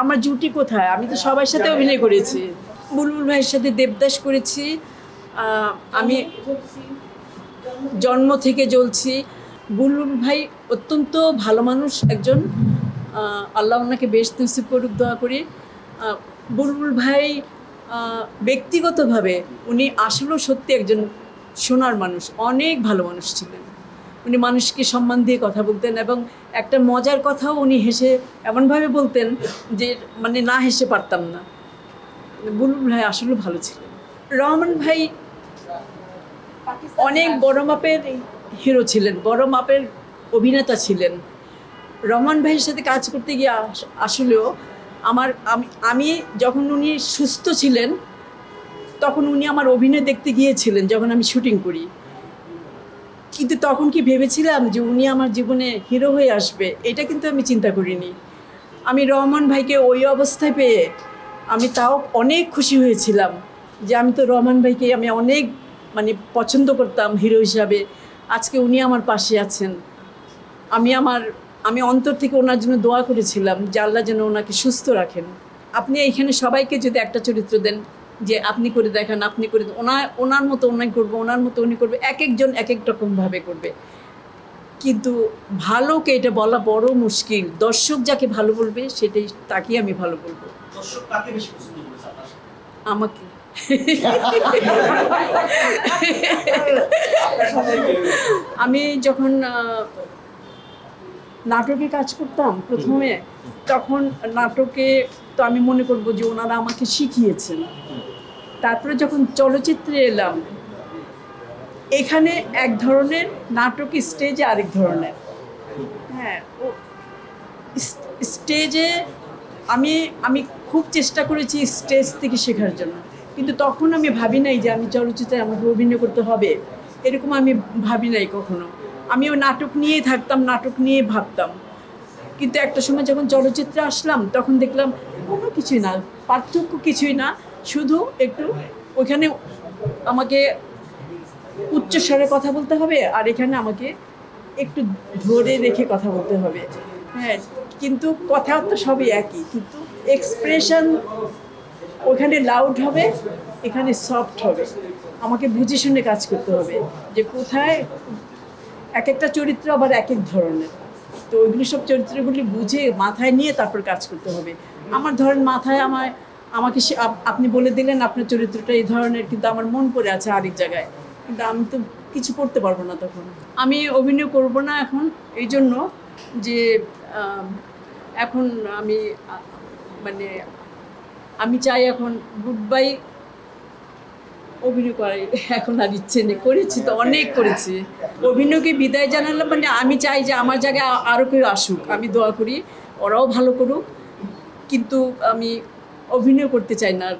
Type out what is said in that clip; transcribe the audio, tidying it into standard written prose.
আমার জুটি কোথায়? আমি তো সবার সাথে অভিনয় করেছি। বুলবুল ভাইয়ের সাথে দেবদাস করেছি। আমি জন্ম থেকে জ্বলছি। বুলবুল ভাই অত্যন্ত ভালো মানুষ একজন। আল্লাহ ওনাকে বেশ নসিব করুক, দোয়া করি। বুলবুল ভাই ব্যক্তিগতভাবে উনি আসলেও সত্যি একজন সোনার মানুষ, অনেক ভালো মানুষ ছিলেন। উনি মানুষকে সম্মান দিয়ে কথা বলতেন এবং একটা মজার কথাও উনি হেসে এমনভাবে বলতেন যে মানে না হেসে পারতাম না। বুলবুল ভাই আসলে ভালো ছিলেন। রহমান ভাই অনেক বড় মাপের হিরো ছিলেন, বড় মাপের অভিনেতা ছিলেন। রহমান ভাইয়ের সাথে কাজ করতে গিয়ে আসলেও আমি যখন উনি সুস্থ ছিলেন তখন উনি আমার অভিনয় দেখতে গিয়েছিলেন যখন আমি শুটিং করি। কিন্তু তখন কি ভেবেছিলাম যে উনি আমার জীবনে হিরো হয়ে আসবে? এটা কিন্তু আমি চিন্তা করিনি। আমি রহমান ভাইকে ওই অবস্থায় পেয়ে আমি তাও অনেক খুশি হয়েছিলাম যে আমি তো রহমান ভাইকে আমি অনেক মানে পছন্দ করতাম হিরো হিসাবে। আজকে উনি আমার পাশে আছেন। আমি অন্তর থেকে ওনার জন্য দোয়া করেছিলাম যে আল্লাহ যেন ওনাকে সুস্থ রাখেন। আপনি এইখানে সবাইকে যদি একটা চরিত্র দেন যে আপনি করে দেখান, আপনি করে ওনার মতো উনি করবো, ওনার মতো উনি করবে, এক একজন এক এক রকমভাবে করবে। কিন্তু ভালোকে এটা বলা বড় মুশকিল। দর্শক যাকে ভালো বলবে সেটাই তাকেই আমি ভালো বলবো। দর্শক কাকে বেশি পছন্দ করেছে আপনার? আমাকে। আমি যখন নাটকে কাজ করতাম প্রথমে, তখন নাটকে তো আমি মনে করবো যে ওনারা আমাকে শিখিয়েছেন। তারপরে যখন চলচ্চিত্রে এলাম, এখানে এক ধরনের নাটক, স্টেজে আরেক ধরনের। হ্যাঁ, ও স্টেজে আমি খুব চেষ্টা করেছি স্টেজ থেকে শেখার জন্য, কিন্তু তখন আমি ভাবি নাই যে আমি চলচ্চিত্রে আমাকে অভিনয় করতে হবে, এরকম আমি ভাবি নাই কখনো। আমিও নাটক নিয়েই থাকতাম, নাটক নিয়ে ভাবতাম। কিন্তু একটা সময় যখন চলচ্চিত্রে আসলাম তখন দেখলাম কোনো কিছুই না, পার্থক্য কিছুই না, শুধু একটু ওইখানে আমাকে উচ্চস্বরে কথা বলতে হবে আর এখানে আমাকে একটু ধরে রেখে কথা বলতে হবে। হ্যাঁ, কিন্তু কথা তো সবই একই, কিন্তু এক্সপ্রেশন ওখানে লাউড হবে, এখানে সফট হবে। আমাকে বুঝে শুনে কাজ করতে হবে যে কোথায় এক একটা চরিত্র আবার এক এক ধরনের। তো ওইগুলি সব চরিত্রগুলি বুঝে মাথায় নিয়ে তারপর কাজ করতে হবে। আমার ধরেন মাথায় আমাকে আপনি বলে দিলেন আপনার চরিত্রটা এই ধরনের, কিন্তু আমার মন পড়ে আছে আরেক জায়গায়, কিন্তু আমি তো কিছু করতে পারবো না। তখন আমি অভিনয় করব না এখন, এই জন্য যে এখন মানে আমি চাই এখন গুড বাই অভিনয় করাই। এখন আর ইচ্ছে নেই, করেছি তো অনেক করেছি। অভিনয়কে বিদায় জানালাম, মানে আমি চাই যে আমার জায়গায় আরও কেউ আসুক, আমি দোয়া করি ওরাও ভালো করুক, কিন্তু আমি অভিনয় করতে চাই না আর।